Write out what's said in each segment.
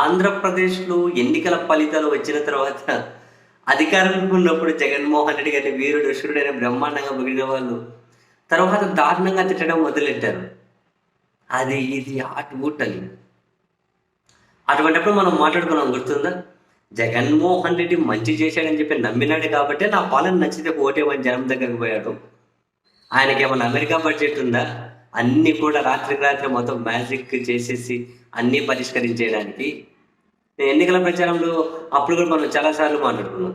ఆంధ్రప్రదేశ్‌లో ఎన్నికల ఫలితాలు వచ్చిన తర్వాత అధికారంలో ఉన్నప్పుడు జగన్మోహన్ రెడ్డి గారిని వీరుడు, శూరుడైన బ్రహ్మాండంగా పొగిడిన వాళ్ళు, తర్వాత దారుణంగా తిట్టడం మొదలెట్టారు. అది, ఇది, అటు, అని. అటువంటప్పుడు మనం మాట్లాడుకున్నాం గుర్తుందా? జగన్మోహన్ రెడ్డి మంచి చేశాడని చెప్పి నమ్మినాడు కాబట్టే నా పాలన నచ్చితే ఓటేమని జనం దగ్గరికి పోయాడు. ఆయనకేమన్నా అమెరికా బడ్జెట్ ఉందా? అన్నీ కూడా రాత్రికి రాత్రి మొత్తం మ్యాజిక్ చేసేసి అన్నీ పరిష్కరించేయడానికి. ఎన్నికల ప్రచారంలో అప్పుడు కూడా మనం చాలాసార్లు మాట్లాడుకున్నాం.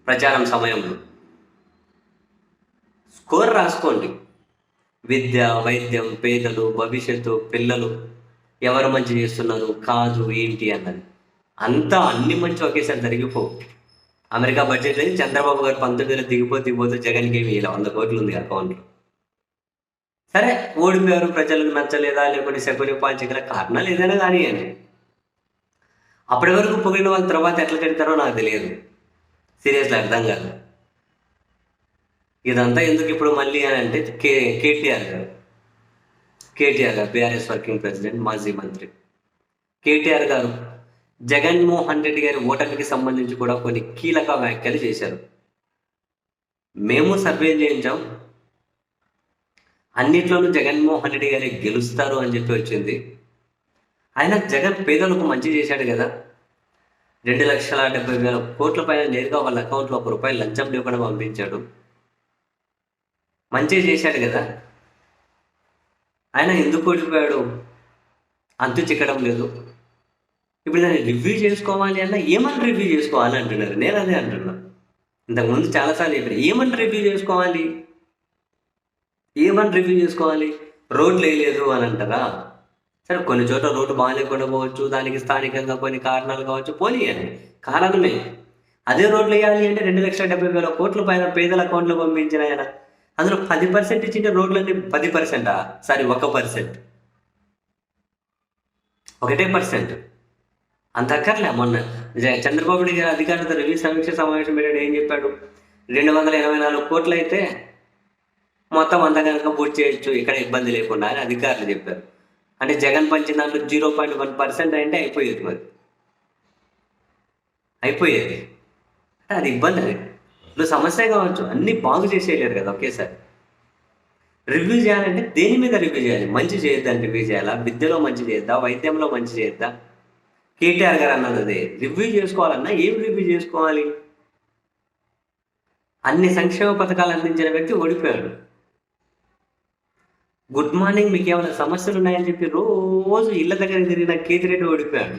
ప్రచారం సమయంలో స్కోర్ రాసుకోండి. విద్య, వైద్యం, పేదలు, భవిష్యత్తు, పిల్లలు ఎవరు మంచి చేస్తున్నారు, కాదు, ఏంటి అన్నది అంతా అన్ని మంచి ఒకేసారి జరిగిపోవు. అమెరికా బడ్జెట్ లేదు, చంద్రబాబు గారు 19 దిగిపోతూ జగన్కి ఏమి ఇలా 100 కోట్లు ఉంది అకౌంట్లో. సరే, ఓడిపోయారు, ప్రజలకు నచ్చలేదా, లేకపోతే శకుని పాల్చికల కారణాలు ఏదైనా కానీ అని అప్పటి వరకు పొగిడిన వాళ్ళ తర్వాత ఎట్లా తిడతారో నాకు తెలియదు. సీరియస్లీ అర్థం కాదు. ఇదంతా ఎందుకు ఇప్పుడు మళ్ళీ అని అంటే కేటీఆర్ గారు బీఆర్ఎస్ వర్కింగ్ ప్రెసిడెంట్, మాజీ మంత్రి కేటీఆర్ గారు జగన్మోహన్ రెడ్డి గారి ఓటమికి సంబంధించి కూడా కొన్ని కీలక వ్యాఖ్యలు చేశారు. మేము సర్వే చేయించాం, అన్నిట్లోనూ జగన్మోహన్ రెడ్డి గారే గెలుస్తారు అని చెప్పి వచ్చింది. ఆయన జగన్ పేదలకు మంచి చేశాడు కదా. 2,70,000 కోట్ల పైన నేరుగా వాళ్ళ అకౌంట్లో ₹1 లంచం లేకుండా పంపించాడు. మంచి చేశాడు కదా. ఆయన ఎందుకు ఓడిపోయాడు అంతు చిక్కడం లేదు. ఇప్పుడు దాన్ని రివ్యూ చేసుకోవాలి అన్న ఏమని రివ్యూ చేసుకోవాలి అంటున్నారు. నేను అదే అంటున్నా. ఇంతకుముందు చాలాసార్లు చెప్పాను, ఏమని రివ్యూ చేసుకోవాలి, రోడ్లు వేయలేదు అని అంటారా? సరే, కొన్ని చోట్ల రోడ్డు బాగాలేకుండా పోవచ్చు, దానికి స్థానికంగా కొన్ని కారణాలు కావచ్చు, పోనీయండి, కారణమే. అదే రోడ్లు వేయాలి అంటే 2,70,000 కోట్ల పైన పేదల అకౌంట్లో పంపించిన ఆయన అందులో 10% ఇచ్చింటే రోడ్లన్నీ 10%, సారీ 1%, 1% అంత అక్కర్లే. మొన్న చంద్రబాబు నాయుడు గారు అధికారులతో రివ్యూ సమీక్ష సమావేశం పెట్టాడు. ఏం చెప్పాడు? 224 కోట్లు అయితే మొత్తం అంత కనుక పూర్తి చేయొచ్చు, ఇక్కడ ఇబ్బంది లేకుండా అని అధికారులు చెప్పారు. అంటే జగన్ పంచిన దాంట్లో 0.1% అంటే అయిపోయేది. మరి అయిపోయేది అది ఇబ్బంది. అది ఇప్పుడు సమస్య కావచ్చు, అన్నీ బాగు చేసేయలేరు కదా ఒకేసారి. రివ్యూ చేయాలంటే దేని మీద రివ్యూ చేయాలి? మంచి చేయొద్దని రివ్యూ చేయాలా? విద్యలో మంచి చేయొద్దా? వైద్యంలో మంచి చేయొద్దా? కేటీఆర్ గారు అన్నది అదే. రివ్యూ చేసుకోవాలన్నా ఏం రివ్యూ చేసుకోవాలి? అన్ని సంక్షేమ పథకాలు అందించిన వ్యక్తి ఓడిపోయాడు. గుడ్ మార్నింగ్, మీకు ఏమైనా సమస్యలు ఉన్నాయని చెప్పి రోజు ఇళ్ళ దగ్గర తిరిగిన కేతిరెడ్డి ఓడిపోయాడు.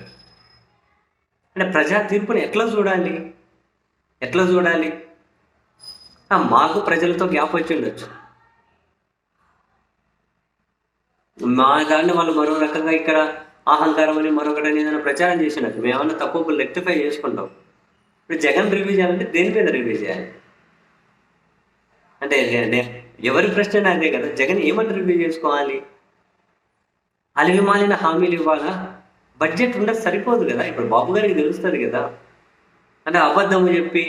అంటే ప్రజా తీర్పుని ఎట్లా చూడాలి? మాకు ప్రజలతో గ్యాప్ వచ్చి ఉండొచ్చు, మా దాన్ని వాళ్ళు మరో రకంగా ఇక్కడ అహంకారం అని మరొకటని ఏదైనా ప్రచారం చేసినట్టు మేమన్నా తక్కువ రెక్టిఫై చేసుకుంటాం. ఇప్పుడు జగన్ రివ్యూ చేయాలంటే దేని మీద రివ్యూ చేయాలి అంటే ఎవరి ప్రశ్న అదే కదా. జగన్ ఏమని రివ్యూ చేసుకోవాలి? అలివి మాలిన హామీలు ఇవ్వాలా? బడ్జెట్ ఉండదు, సరిపోదు కదా. ఇప్పుడు బాబు గారికి తెలుస్తుంది కదా. అంటే అబద్ధము చెప్పి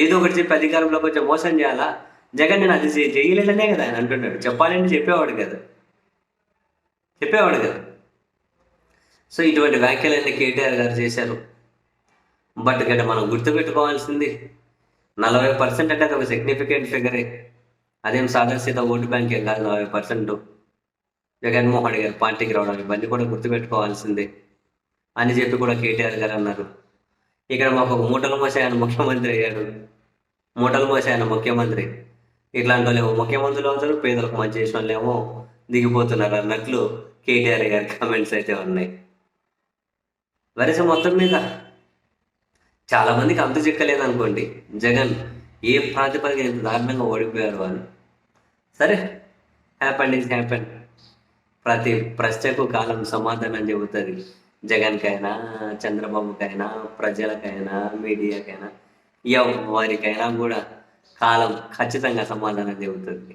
ఏదో ఒకటి చెప్పి అధికారంలోకి వచ్చి మోసం చేయాలా? జగన్ నేను అది చేయలేదనే కదా ఆయన అంటున్నాడు. చెప్పాలంటే చెప్పేవాడు కదా. సో ఇటువంటి వ్యాఖ్యలన్నీ కేటీఆర్ గారు చేశారు. బట్ ఇక్కడ మనం గుర్తుపెట్టుకోవాల్సింది 40% అంటే అది ఒక సిగ్నిఫికెంట్ ఫిగరే. అదేం సాదాసీదా ఓటు బ్యాంక్ ఏం కాదు. 40% జగన్మోహన్ గారు పార్టీకి రావడానికి ఇవన్నీ కూడా గుర్తుపెట్టుకోవాల్సిందే అని చెప్పి కూడా కేటీఆర్ గారు అన్నారు. ఇక్కడ మాకు ఒక మూటలు మోసే ఆయన ముఖ్యమంత్రి అయ్యాడు. ఇట్లాంటి వాళ్ళు ముఖ్యమంత్రులు అవుతారు, పేదలకు మంచి చేసిన వాళ్ళేమో దిగిపోతున్నారు అన్నట్లు కేటీఆర్ గారి కామెంట్స్ అయితే ఉన్నాయి. వరుస మొత్తం మీద చాలా మందికి అంతు చిక్కలేదు అనుకోండి జగన్ ఏ ప్రాతిపదికన ఇంత దారుణంగా ఓడిపోయారు అని. సరే, హ్యాపెన్. ప్రతి ప్రశ్నకు కాలం సమాధానం చెబుతుంది. జగన్కైనా, చంద్రబాబుకైనా, ప్రజలకైనా, మీడియాకైనా, ఎవరికైనా కూడా కాలం ఖచ్చితంగా సమాధానం చెబుతుంది.